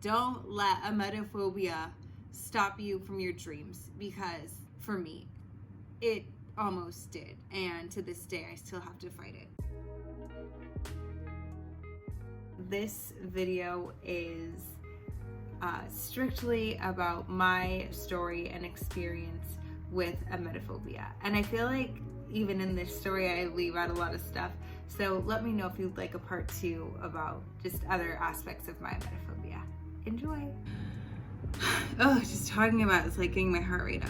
don't let emetophobia stop you from your dreams, because for me, it almost did. And to this day, I still have to fight it. This video is strictly about my story and experience with emetophobia. And I feel like even in this story, I leave out a lot of stuff. So let me know if you'd like a part 2 about just other aspects of my emetophobia. Enjoy. Oh, just talking about it's like getting my heart rate up.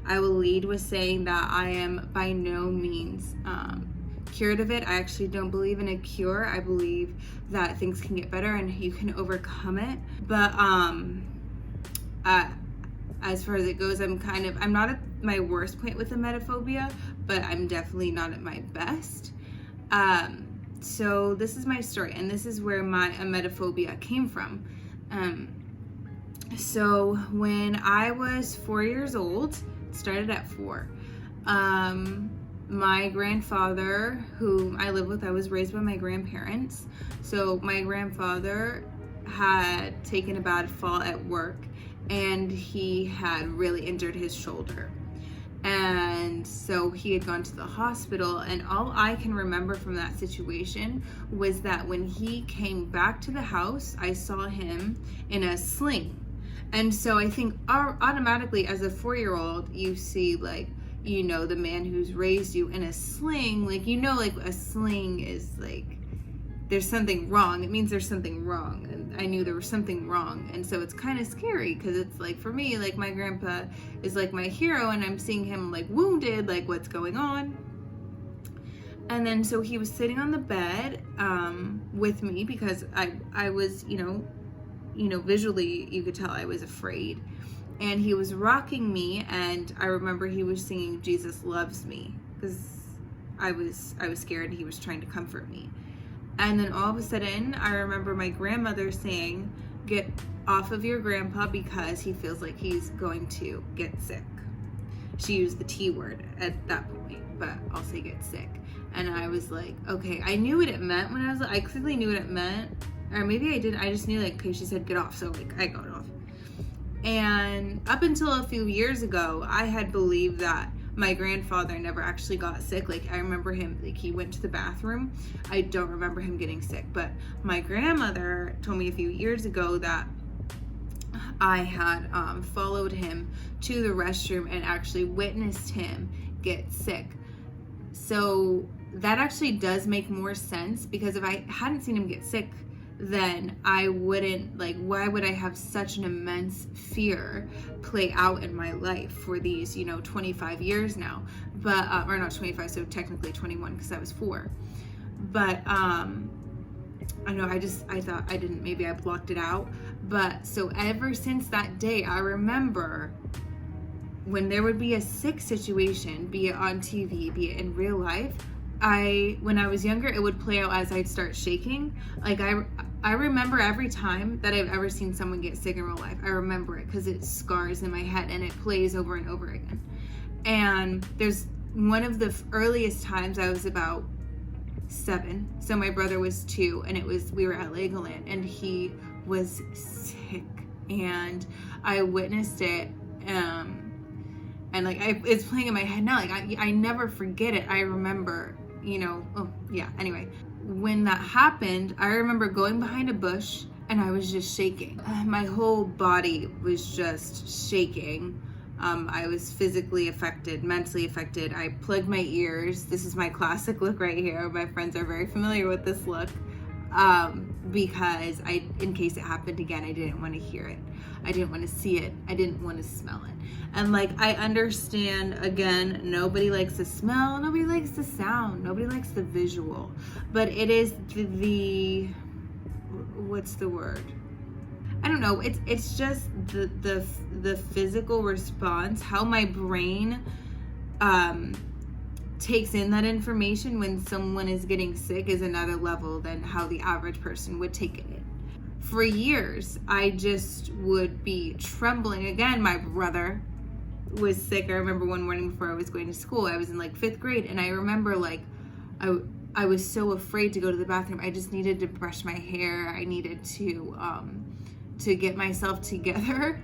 I will lead with saying that I am by no means cured of it. I actually don't believe in a cure. I believe that things can get better and you can overcome it. But as far as it goes, I'm not at my worst point with emetophobia, but I'm definitely not at my best. So this is my story, and this is where my emetophobia came from. So when I was 4 years old, started at 4, my grandfather, who I live with, I was raised by my grandparents. So my grandfather had taken a bad fall at work, and he had really injured his shoulder. And so he had gone to the hospital, and all I can remember from that situation was that when he came back to the house, I saw him in a sling. And so I think automatically as a 4-year-old, you see like, you know, the man who's raised you in a sling, like, you know, like a sling is like, there's something wrong. It means there's something wrong. And I knew there was something wrong. And so it's kind of scary, because it's like, for me, like, my grandpa is like my hero, and I'm seeing him like wounded, like, what's going on? And then so he was sitting on the bed with me, because I was, you know, visually you could tell I was afraid. And he was rocking me, and I remember he was singing "Jesus Loves Me," because I was scared, and he was trying to comfort me. And then all of a sudden, I remember my grandmother saying, "Get off of your grandpa because he feels like he's going to get sick." She used the T word at that point, but I'll say get sick. And I was like, okay, I knew what it meant when I clearly knew what it meant. Or maybe I didn't, I just knew, like, okay, she said get off, so like I got off. And up until a few years ago, I had believed that my grandfather never actually got sick. Like, I remember him, like, he went to the bathroom. I don't remember him getting sick, but my grandmother told me a few years ago that I had followed him to the restroom and actually witnessed him get sick. So that actually does make more sense, because if I hadn't seen him get sick, then I wouldn't, like, why would I have such an immense fear play out in my life for these, 25 years now, but, or not 25, so technically 21, because I was 4. But, I know, I thought I didn't, maybe I blocked it out. But so ever since that day, I remember when there would be a sick situation, be it on TV, be it in real life, when I was younger, it would play out as I'd start shaking. Like, I remember every time that I've ever seen someone get sick in real life, I remember it because it scars in my head and it plays over and over again. And there's one of the earliest times I was about 7. So my brother was 2, and we were at Legoland, and he was sick, and I witnessed it. And like, it's playing in my head now. Like, I never forget it. I remember, oh yeah. Anyway, when that happened, I remember going behind a bush, and I was just shaking. My whole body was just shaking. I was physically affected, mentally affected. I plugged my ears. This is my classic look right here. My friends are very familiar with this look, because in case it happened again, I didn't want to hear it. I didn't want to see it. I didn't want to smell it. And like, I understand, again, nobody likes the smell, nobody likes the sound, nobody likes the visual, but it is what's the word? I don't know. It's just the physical response, how my brain takes in that information when someone is getting sick is another level than how the average person would take it in. For years, I just would be trembling. Again, my brother was sick. I remember one morning before I was going to school, I was in like 5th grade, and I remember like I was so afraid to go to the bathroom. I just needed to brush my hair. I needed to to get myself together.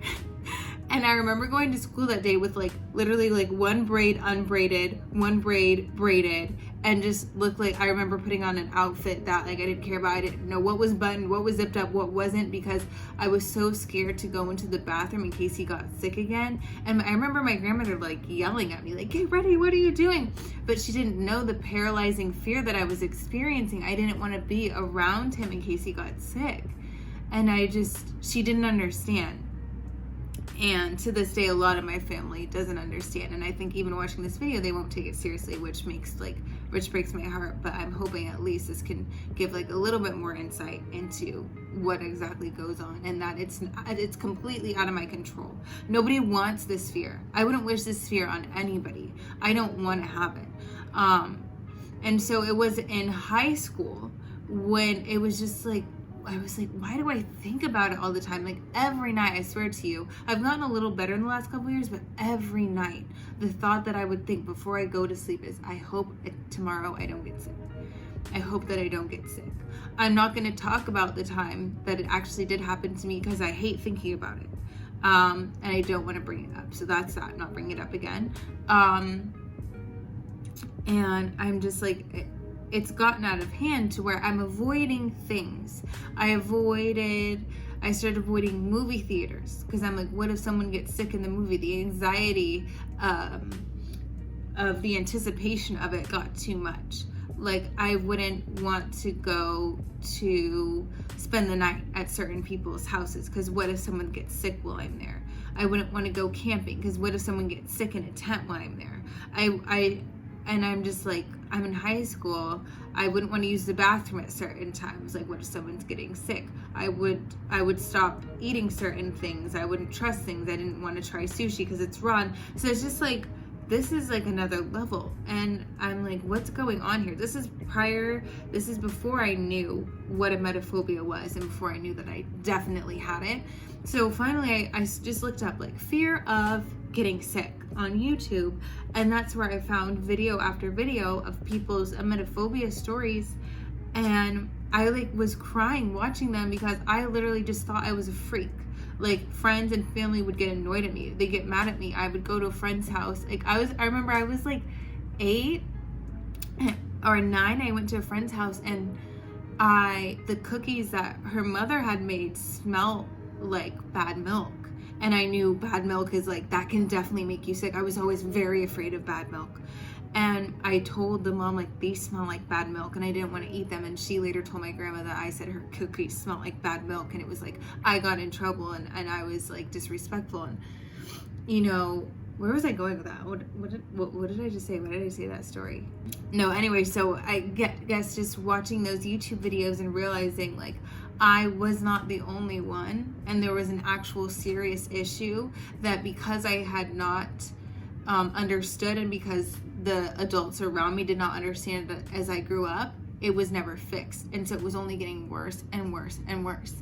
And I remember going to school that day with like literally like one braid unbraided, one braid braided, and just looked like, I remember putting on an outfit that like I didn't care about. I didn't know what was buttoned, what was zipped up, what wasn't, because I was so scared to go into the bathroom in case he got sick again. And I remember my grandmother like yelling at me like, get ready, what are you doing? But she didn't know the paralyzing fear that I was experiencing. I didn't want to be around him in case he got sick. And she didn't understand. And to this day, a lot of my family doesn't understand. And I think even watching this video, they won't take it seriously, which breaks my heart. But I'm hoping at least this can give like a little bit more insight into what exactly goes on, and that it's completely out of my control. Nobody wants this fear. I wouldn't wish this fear on anybody. I don't want to have it. And so it was in high school when it was just like, I was like, why do I think about it all the time? Like every night, I swear to you, I've gotten a little better in the last couple of years, but every night, the thought that I would think before I go to sleep is, I hope tomorrow I don't get sick. I hope that I don't get sick. I'm not going to talk about the time that it actually did happen to me because I hate thinking about it. And I don't want to bring it up. So that's that, not bring it up again. And I'm just like, it's gotten out of hand to where I'm avoiding things. I started avoiding movie theaters because I'm like, what if someone gets sick in the movie? The anxiety of the anticipation of it got too much. Like, I wouldn't want to go to spend the night at certain people's houses because what if someone gets sick while I'm there? I wouldn't want to go camping because what if someone gets sick in a tent while I'm there? And I'm just like, I'm in high school. I wouldn't want to use the bathroom at certain times. Like, what if someone's getting sick? I would stop eating certain things. I wouldn't trust things. I didn't want to try sushi because it's raw. So it's just like, this is like another level. And I'm like, what's going on here? This is before I knew what emetophobia was and before I knew that I definitely had it. So finally, I just looked up like fear of getting sick on YouTube, and that's where I found video after video of people's emetophobia stories, and I like was crying watching them because I literally just thought I was a freak. Like, friends and family would get annoyed at me. They get mad at me. I would go to a friend's house. Like, I remember I was like 8 or 9. I went to a friend's house, and the cookies that her mother had made smelled like bad milk. And I knew bad milk is like, that can definitely make you sick. I was always very afraid of bad milk. And I told the mom, like, these smell like bad milk, and I didn't want to eat them. And she later told my grandma that I said her cookies smelled like bad milk. And it was like, I got in trouble, and I was like disrespectful. And, you know, where was I going with that? What did I just say? Why did I say that story? No, anyway, so I guess just watching those YouTube videos and realizing like, I was not the only one, and there was an actual serious issue that because I had not understood, and because the adults around me did not understand it as I grew up, it was never fixed. And so it was only getting worse and worse and worse,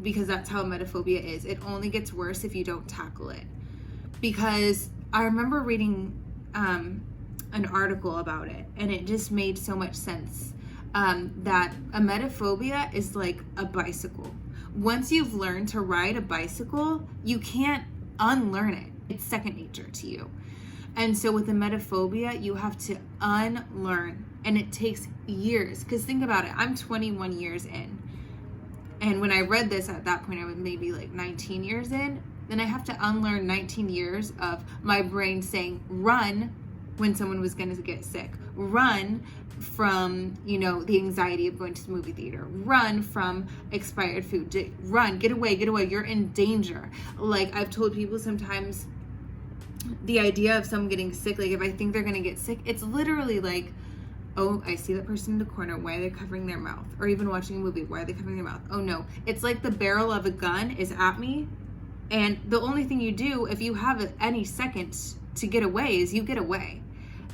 because that's how emetophobia is. It only gets worse if you don't tackle it. Because I remember reading an article about it, and it just made so much sense. That emetophobia is like a bicycle. Once you've learned to ride a bicycle, you can't unlearn it. It's second nature to you. And so with emetophobia, you have to unlearn, and it takes years. Because think about it, I'm 21 years in. And when I read this at that point, I was maybe like 19 years in. Then I have to unlearn 19 years of my brain saying, run, when someone was going to get sick. Run from, you know, the anxiety of going to the movie theater. Run from expired food. Run, get away, you're in danger. Like, I've told people sometimes the idea of someone getting sick, like if I think they're going to get sick, it's literally like, oh, I see that person in the corner, why are they covering their mouth? Or even watching a movie, why are they covering their mouth? Oh no, it's like the barrel of a gun is at me, and the only thing you do if you have any seconds to get away is you get away.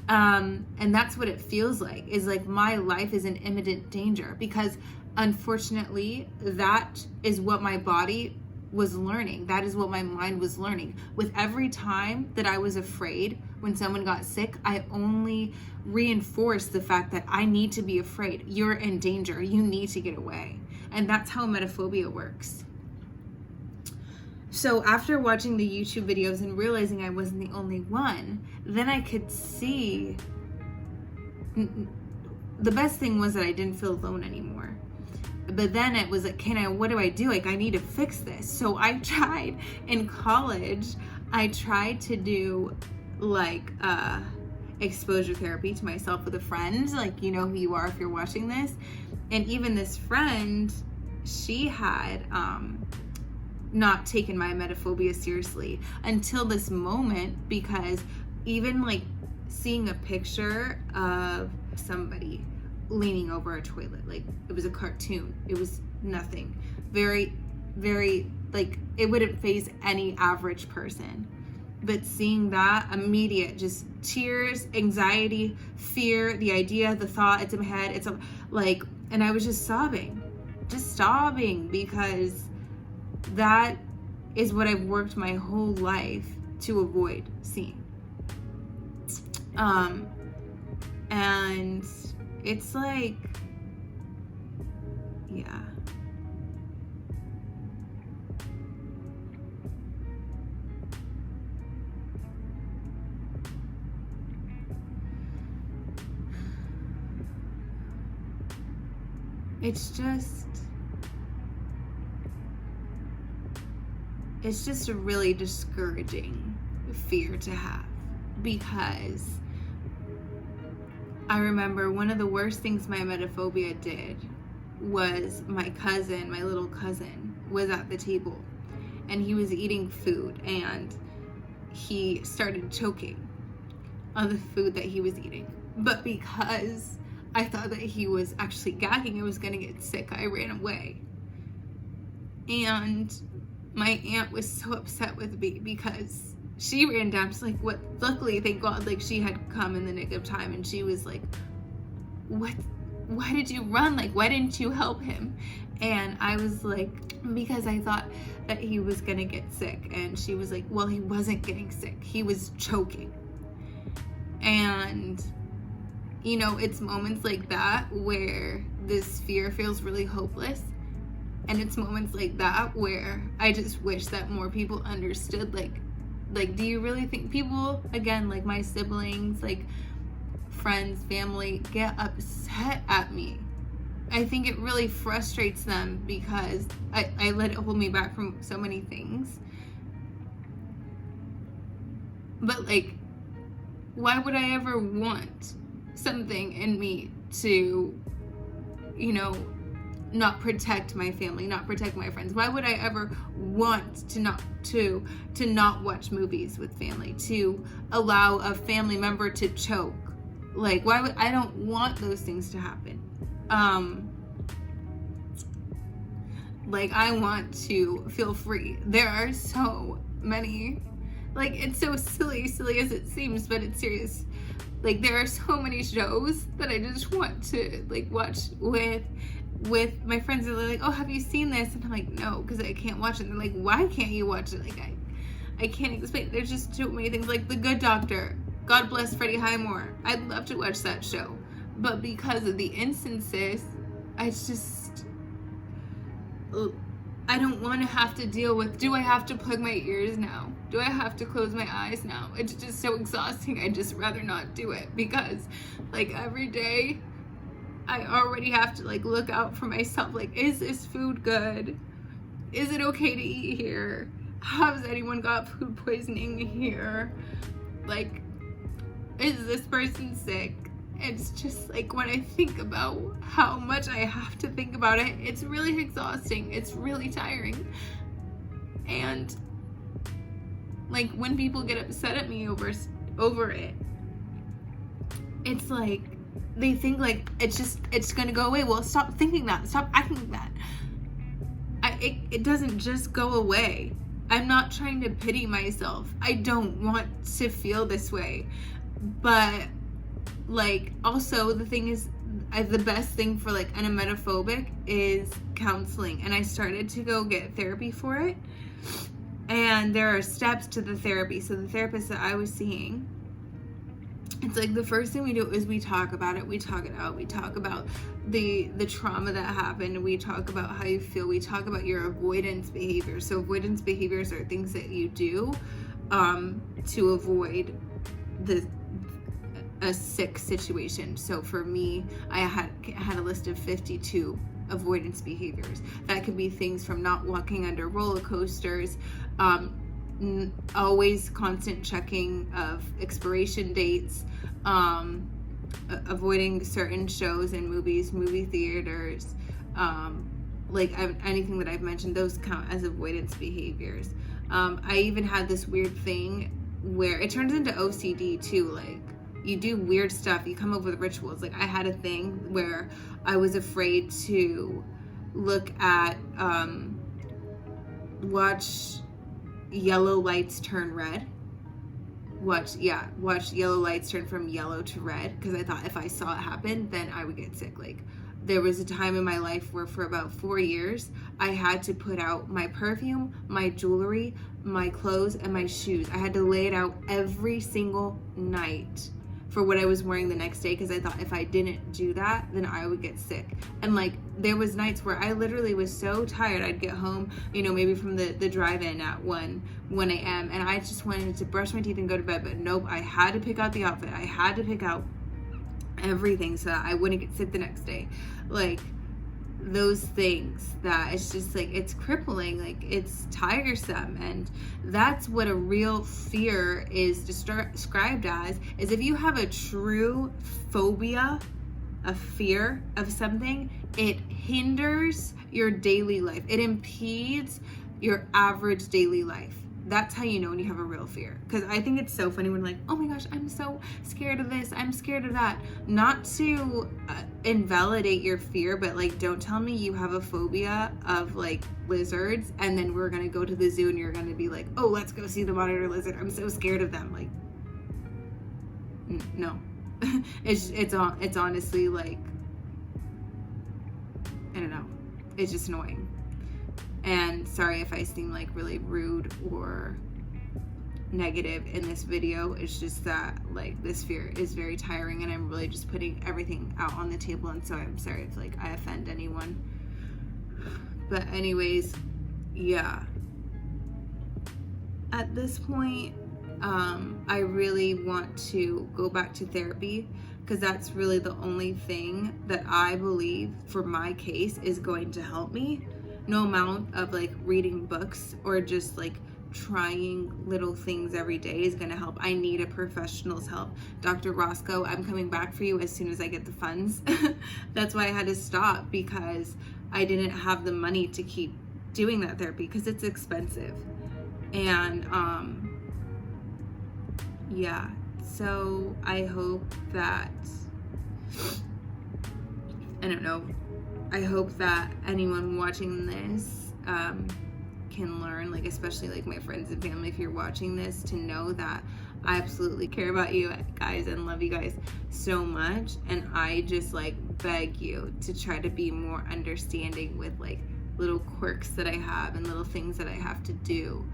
And that's what it feels like, is like my life is in imminent danger, because unfortunately that is what my body was learning. That is what my mind was learning. With every time that I was afraid when someone got sick, I only reinforced the fact that I need to be afraid. You're in danger. You need to get away. And that's how emetophobia works. So after watching the YouTube videos and realizing I wasn't the only one, then I could see the best thing was that I didn't feel alone anymore. But then it was like, what do I do? Like, I need to fix this. So I tried in college, I tried to do like exposure therapy to myself with a friend. Like, you know who you are if you're watching this. And even this friend, she had not taken my emetophobia seriously until this moment, because even like seeing a picture of somebody leaning over a toilet, like it was a cartoon, it was nothing, very, very, like it wouldn't faze any average person. But seeing that, immediate, just tears, anxiety, fear, the idea, the thought, it's in my head, it's like, and I was just sobbing because that is what I've worked my whole life to avoid seeing. And it's like, yeah. It's just a really discouraging fear to have, because I remember one of the worst things my emetophobia did was my little cousin was at the table and he was eating food and he started choking on the food that he was eating. But because I thought that he was actually gagging, I was gonna get sick, I ran away. And my aunt was so upset with me because she ran down. She's like, what? Luckily, thank God, like she had come in the nick of time, and she was like, what? Why did you run? Like, why didn't you help him? And I was like, because I thought that he was gonna get sick. And she was like, well, he wasn't getting sick, he was choking. And you know, it's moments like that where this fear feels really hopeless. And it's moments like that where I just wish that more people understood, like, do you really think people, again, like my siblings, like friends, family, get upset at me? I think it really frustrates them because I let it hold me back from so many things. But like, why would I ever want something in me to, you know, not protect my family, not protect my friends? Why would I ever want to not watch movies with family, to allow a family member to choke? Like, why would I don't want those things to happen? Like, I want to feel free. There are so many, like, it's so silly as it seems, but it's serious. Like, there are so many shows that I just want to like watch with my friends. They're like, oh, have you seen this? And I'm like, no, because I can't watch it. And they're like, why can't you watch it? Like, I can't explain. There's just too many things. Like The Good Doctor, God bless Freddie Highmore, I'd love to watch that show, but because of the instances, I don't want to have to deal with, do I have to plug my ears now? Do I have to close my eyes now? It's just so exhausting. I'd just rather not do it, because like every day I already have to like look out for myself. Like, is this food good? Is it okay to eat here? Has anyone got food poisoning here? Like, is this person sick? It's just like, when I think about how much I have to think about it, it's really exhausting. It's really tiring. And like, when people get upset at me over it, it's like they think like it's gonna go away. Well, stop thinking that. Stop acting like that. It doesn't just go away. I'm not trying to pity myself. I don't want to feel this way. But like, also the thing is, the best thing for like an emetophobic is counseling, and I started to go get therapy for it. And there are steps to the therapy. So the therapist that I was seeing, it's like the first thing we do is we talk about it, we talk it out, we talk about the trauma that happened, we talk about how you feel, we talk about your avoidance behaviors. So avoidance behaviors are things that you do to avoid a sick situation. So for me, I had a list of 52 avoidance behaviors. That could be things from not walking under roller coasters, always constant checking of expiration dates, avoiding certain shows and movies, movie theaters, like anything that I've mentioned, those count as avoidance behaviors. I even had this weird thing where it turns into OCD too, like you do weird stuff, you come up with rituals. Like I had a thing where I was afraid to look at, watch yellow lights turn red. Watch yellow lights turn from yellow to red, because I thought if I saw it happen, then I would get sick. Like there was a time in my life where for about 4 years, I had to put out my perfume, my jewelry, my clothes, and my shoes. I had to lay it out every single night for what I was wearing the next day, because I thought if I didn't do that, then I would get sick. And like there was nights where I literally was so tired, I'd get home, you know, maybe from the drive-in at 1 a.m. and I just wanted to brush my teeth and go to bed, but nope, I had to pick out the outfit, I had to pick out everything so that I wouldn't get sick the next day. Like those things that it's just like, it's crippling, like it's tiresome. And that's what a real fear is described as, is if you have a true phobia, a fear of something, it hinders your daily life, it impedes your average daily life. That's how you know when you have a real fear. Because I think it's so funny when like, oh my gosh, I'm so scared of this, I'm scared of that. Not to invalidate your fear, but like, don't tell me you have a phobia of like lizards and then we're gonna go to the zoo and you're gonna be like, oh, let's go see the monitor lizard, I'm so scared of them. Like, no. it's honestly like, I don't know, it's just annoying. And sorry if I seem like really rude or negative in this video. It's just that like this fear is very tiring and I'm really just putting everything out on the table, and so I'm sorry if like I offend anyone. But anyways, yeah. At this point, I really want to go back to therapy, because that's really the only thing that I believe for my case is going to help me. No amount of like reading books or just like trying little things every day is going to help. I need a professional's help. Dr. Roscoe, I'm coming back for you as soon as I get the funds. That's why I had to stop, because I didn't have the money to keep doing that therapy, because it's expensive. And yeah, so I hope that, I don't know, I hope that anyone watching this can learn, like especially like my friends and family, if you're watching this, to know that I absolutely care about you guys and love you guys so much. And I just like beg you to try to be more understanding with like little quirks that I have and little things that I have to do.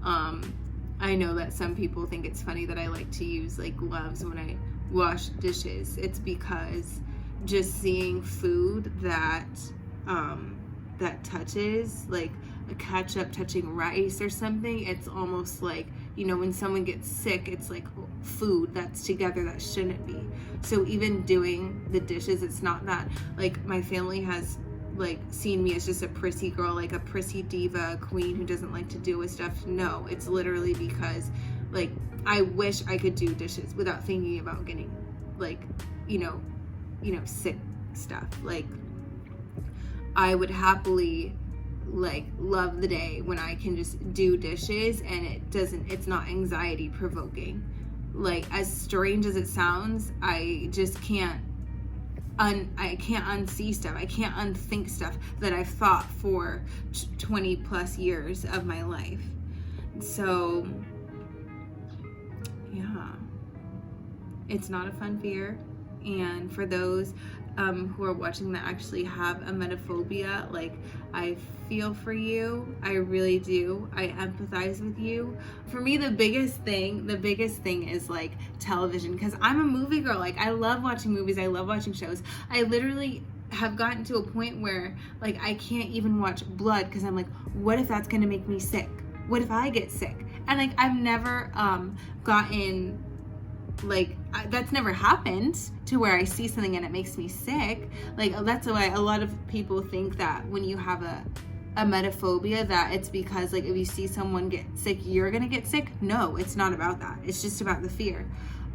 I know that some people think it's funny that I like to use like gloves when I wash dishes. It's because just seeing food that that touches, like a ketchup touching rice or something, it's almost like, you know, when someone gets sick, it's like food that's together that shouldn't be. So even doing the dishes, it's not that like my family has like seen me as just a prissy girl, like a prissy diva queen who doesn't like to deal with stuff. No, it's literally because like I wish I could do dishes without thinking about getting like, you know, sick stuff. Like I would happily like love the day when I can just do dishes and it's not anxiety provoking. Like as strange as it sounds, I just can't unsee stuff. I can't unthink stuff that I've thought for 20 plus years of my life. So yeah, it's not a fun fear. And for those who are watching that actually have emetophobia, like I feel for you. I really do. I empathize with you. For me, the biggest thing is like television, because I'm a movie girl. Like, I love watching movies. I love watching shows. I literally have gotten to a point where like I can't even watch blood because I'm like, what if that's gonna make me sick? What if I get sick? And like, I've never gotten like, that's never happened to where I see something and it makes me sick. Like, that's why a lot of people think that when you have a emetophobia, that it's because like if you see someone get sick, you're gonna get sick. No, it's not about that. It's just about the fear.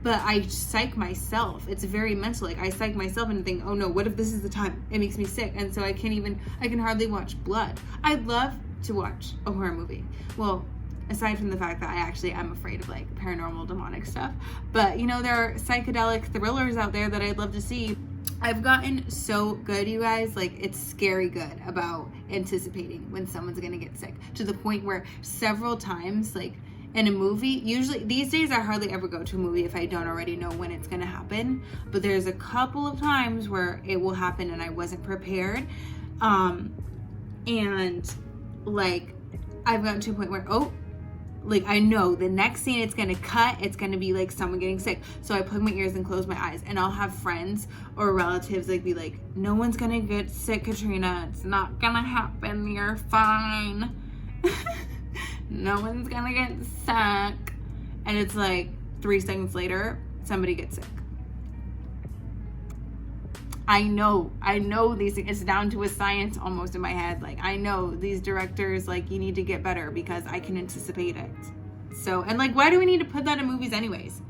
But I psych myself. It's very mental. Like, I psych myself and think, oh no, what if this is the time it makes me sick? And so I can hardly watch blood. I'd love to watch a horror movie. Well, aside from the fact that I actually am afraid of like paranormal demonic stuff. But you know, there are psychedelic thrillers out there that I'd love to see. I've gotten so good, you guys, like it's scary good about anticipating when someone's gonna get sick, to the point where several times, like in a movie, usually these days I hardly ever go to a movie if I don't already know when it's gonna happen, but there's a couple of times where it will happen and I wasn't prepared. And like I've gotten to a point where, oh, like I know the next scene it's gonna cut, it's gonna be like someone getting sick. So I plug my ears and close my eyes, and I'll have friends or relatives like be like, no one's gonna get sick, Katrina. It's not gonna happen. You're fine. No one's gonna get sick. And it's like 3 seconds later, somebody gets sick. I know these things. It's down to a science almost in my head. Like, I know these directors, like, you need to get better because I can anticipate it. So, and like, why do we need to put that in movies anyways?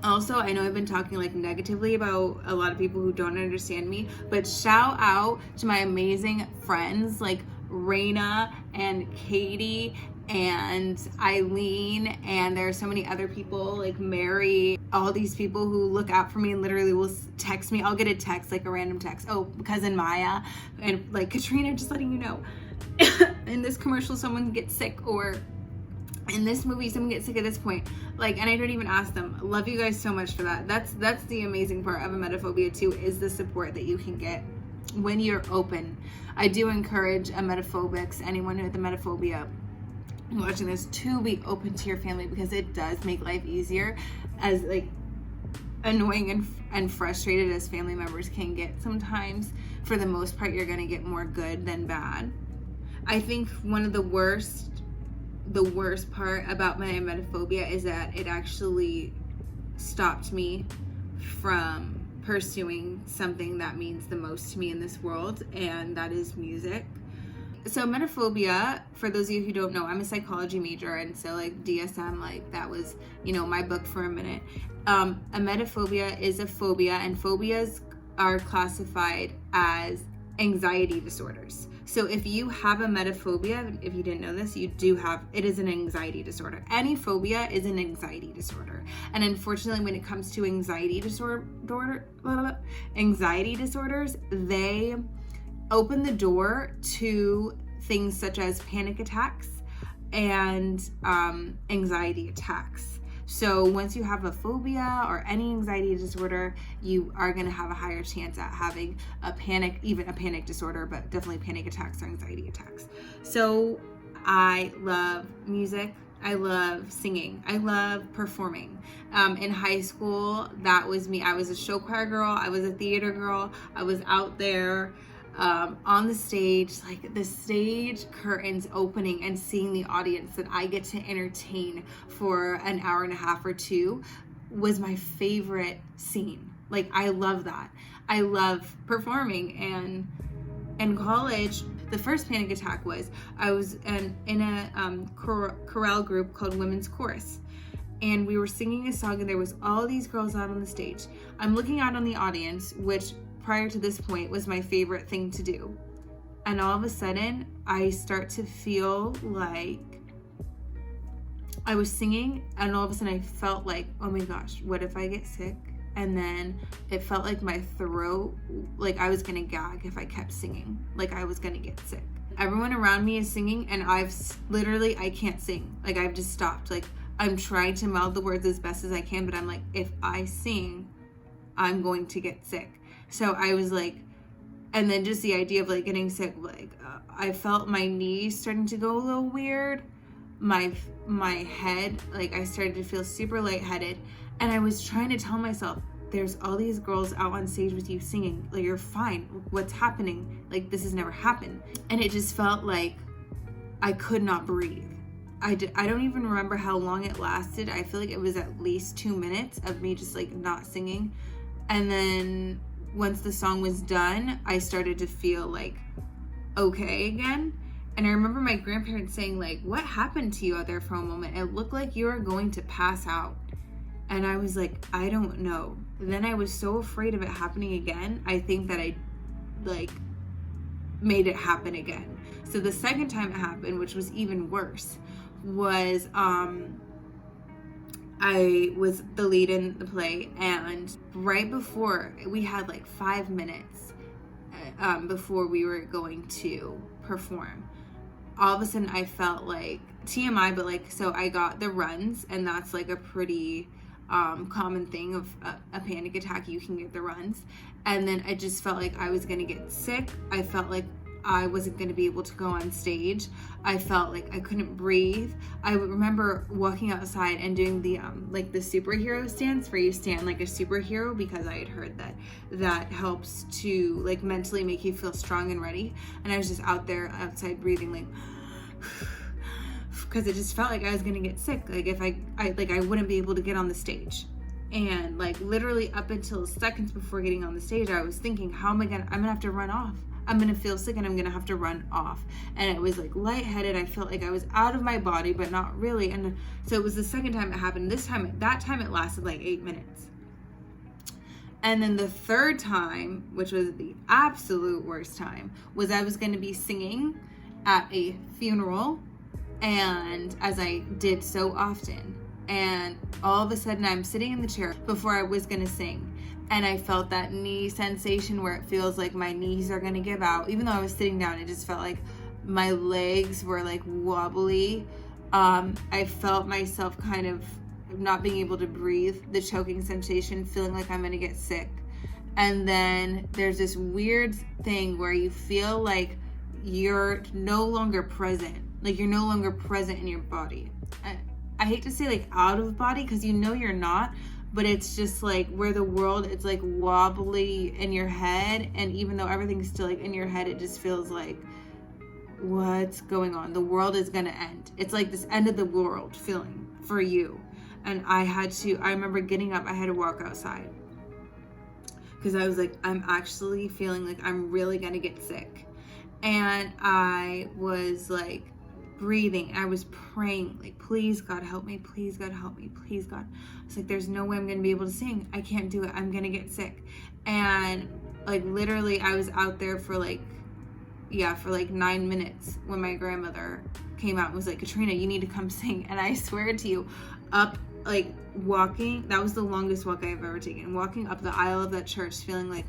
Also, I know I've been talking like negatively about a lot of people who don't understand me, but shout out to my amazing friends like Raina and Katie and Eileen, and there are so many other people like Mary, all these people who look out for me and literally will text me. I'll get a text, like a random text. Oh, cousin Maya, and like, Katrina, just letting you know, in this commercial someone gets sick, or in this movie someone gets sick at this point. Like, and I don't even ask them. Love you guys so much for that. That's the amazing part of emetophobia too, is the support that you can get when you're open. I do encourage emetophobics, anyone with emetophobia watching this, to be open to your family, because it does make life easier, as like annoying and frustrated as family members can get sometimes. For the most part, you're gonna get more good than bad. I think one of the worst part about my emetophobia is that it actually stopped me from pursuing something that means the most to me in this world, and that is music. So emetophobia, for those of you who don't know, I'm a psychology major, and so like DSM, like that was, you know, my book for a minute. Emetophobia is a phobia, and phobias are classified as anxiety disorders. So if you have emetophobia, if you didn't know this, you do have, it is an anxiety disorder. Any phobia is an anxiety disorder. And unfortunately, when it comes to anxiety disorders, they open the door to things such as panic attacks and anxiety attacks. So once you have a phobia or any anxiety disorder, you are going to have a higher chance at having a panic disorder, but definitely panic attacks or anxiety attacks. So I love music. I love singing. I love performing. In high school, that was me. I was a show choir girl. I was a theater girl. I was out there on the stage, like the stage curtains opening and seeing the audience that I get to entertain for an hour and a half or 2 was my favorite scene. Like, I love that. I love performing. And in college, the first panic attack was, I was in a chorale group called Women's Chorus. And we were singing a song, and there was all these girls out on the stage. I'm looking out on the audience, which prior to this point was my favorite thing to do. And all of a sudden, I start to feel like I was singing, and all of a sudden I felt like, oh my gosh, what if I get sick? And then it felt like my throat, like I was gonna gag if I kept singing, like I was gonna get sick. Everyone around me is singing, and I can't sing. Like, I've just stopped. Like, I'm trying to mouth the words as best as I can, but I'm like, if I sing, I'm going to get sick. So I was like And then just the idea of like getting sick, like I felt my knees starting to go a little weird. My head, like I started to feel super lightheaded, and I was trying to tell myself, there's all these girls out on stage with you singing, like you're fine, what's happening, like this has never happened. And it just felt like I could not breathe. I don't even remember how long it lasted. I feel like it was at least 2 minutes of me just like not singing. And then once the song was done, I started to feel like okay again. And I remember my grandparents saying like, what happened to you out there for a moment? It looked like you were going to pass out. And I was like, I don't know. Then I was so afraid of it happening again. I think that I like made it happen again. So the second time it happened, which was even worse, was I was the lead in the play, and right before, we had like 5 minutes before we were going to perform. All of a sudden I felt like TMI, but like, so I got the runs, and that's like a pretty common thing of a panic attack. You can get the runs. And then I just felt like I was gonna get sick. I felt like I wasn't going to be able to go on stage. I felt like I couldn't breathe. I remember walking outside and doing the like the superhero stance, where you stand like a superhero, because I had heard that helps to like mentally make you feel strong and ready. And I was just out there outside breathing like because it just felt like I was going to get sick. Like if I wouldn't be able to get on the stage. And like literally up until seconds before getting on the stage, I was thinking, I'm gonna have to run off. I'm gonna feel sick and I'm gonna have to run off. And it was like lightheaded. I felt like I was out of my body, but not really. And so it was the second time it happened. That time it lasted like 8 minutes. And then the third time, which was the absolute worst time, was I was gonna be singing at a funeral, and as I did so often. And all of a sudden I'm sitting in the chair before I was gonna sing. And I felt that knee sensation where it feels like my knees are gonna give out. Even though I was sitting down, it just felt like my legs were like wobbly. I felt myself kind of not being able to breathe, the choking sensation, feeling like I'm gonna get sick. And then there's this weird thing where you feel like you're no longer present. Like you're no longer present in your body. I hate to say like out of body, because you know you're not, but it's just like where the world, it's like wobbly in your head. And even though everything's still like in your head, it just feels like, what's going on? The world is gonna end. It's like this end of the world feeling for you. And I remember getting up, I had to walk outside. Because I was like, I'm actually feeling like I'm really gonna get sick. And I was like, breathing. I was praying like, please God help me, please God help me, please God. It's like, there's no way I'm gonna be able to sing. I can't do it. I'm gonna get sick. And like literally I was out there for like 9 minutes when my grandmother came out and was like, Katrina, you need to come sing. And I swear to you, up like walking, that was the longest walk I've ever taken, walking up the aisle of that church feeling like,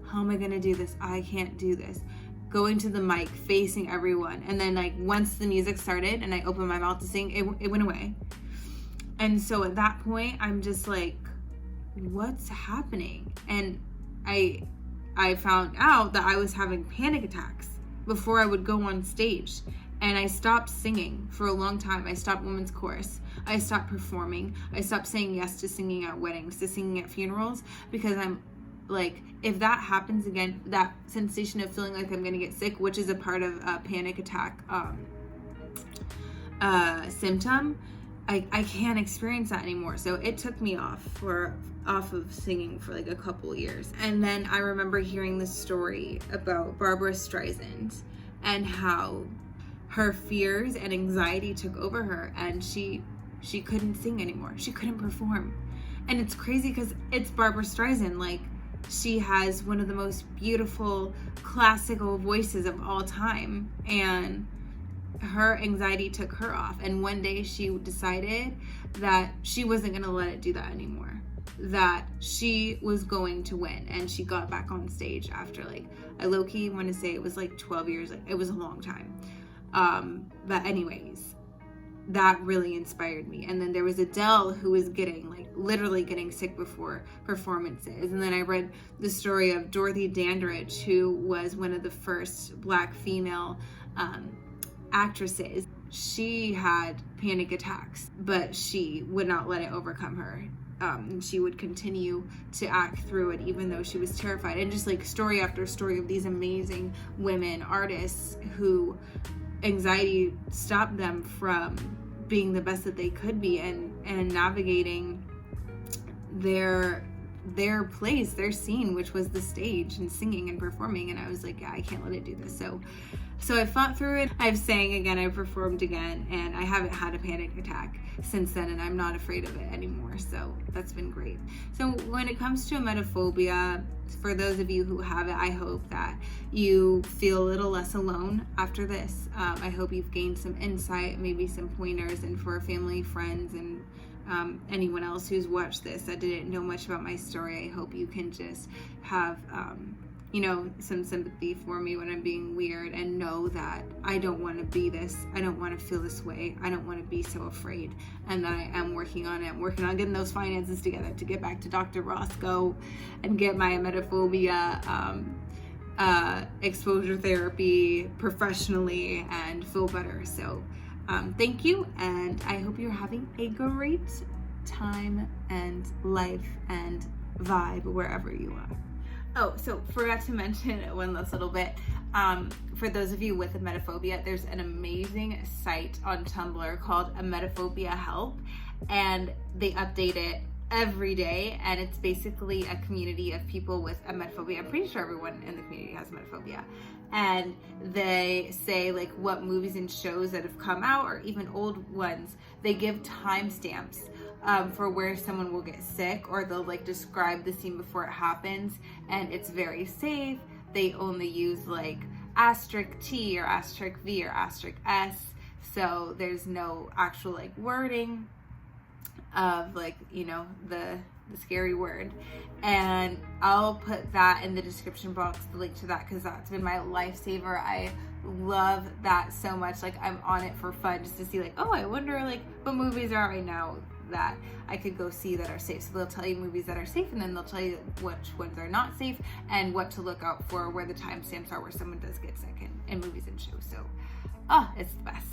how am I gonna do this? I can't do this. Going to the mic, facing everyone. And then like once the music started and I opened my mouth to sing, it went away. And so at that point, I'm just like, what's happening? And I found out that I was having panic attacks before I would go on stage. And I stopped singing for a long time. I stopped women's chorus. I stopped performing. I stopped saying yes to singing at weddings, to singing at funerals, because I'm like, if that happens again, that sensation of feeling like I'm gonna get sick, which is a part of a panic attack symptom, I can't experience that anymore. So it took me off of singing for like a couple years. And then I remember hearing this story about Barbara Streisand and how her fears and anxiety took over her, and she couldn't sing anymore. She couldn't perform. And it's crazy because it's Barbara Streisand. Like, she has one of the most beautiful classical voices of all time, and her anxiety took her off. And one day she decided that she wasn't going to let it do that anymore, that she was going to win. And she got back on stage after, like, I low-key want to say it was like 12 years. Like, it was a long time. But anyways, that really inspired me. And then there was Adele, who was getting, like, literally getting sick before performances. And then I read the story of Dorothy Dandridge, who was one of the first Black female actresses. She had panic attacks, but she would not let it overcome her. She would continue to act through it even though she was terrified. And just like story after story of these amazing women artists who anxiety stopped them from being the best that they could be, and navigating their place, their scene, which was the stage, and singing and performing. And I was like, yeah, I can't let it do this. So I fought through it. I've sang again, I performed again, and I haven't had a panic attack since then, and I'm not afraid of it anymore. So that's been great. So when it comes to emetophobia, for those of you who have it, I hope that you feel a little less alone after this. I hope you've gained some insight, maybe some pointers, and for family, friends, and anyone else who's watched this that didn't know much about my story, I hope you can just have some sympathy for me when I'm being weird, and know that I don't want to be this. I don't want to feel this way. I don't want to be so afraid, and that I am working on it. I'm working on getting those finances together to get back to Dr. Roscoe and get my emetophobia exposure therapy professionally and feel better. So thank you, and I hope you're having a great time and life and vibe wherever you are. Oh, so forgot to mention one last little bit. For those of you with emetophobia, there's an amazing site on Tumblr called Emetophobia Help, and they update it every day, and it's basically a community of people with emetophobia. I'm pretty sure everyone in the community has emetophobia, and they say like what movies and shows that have come out, or even old ones. They give timestamps for where someone will get sick, or they'll like describe the scene before it happens, and it's very safe. They only use like asterisk T or asterisk V or asterisk S, so there's no actual like wording of like, the scary word. And I'll put that in the description box, the link to that, because that's been my lifesaver. I love that so much. Like, I'm on it for fun, just to see like, oh, I wonder like what movies are out right now that I could go see that are safe. So they'll tell you movies that are safe, and then they'll tell you which ones are not safe, and what to look out for, where the timestamps are, where someone does get sick in movies and shows. So it's the best.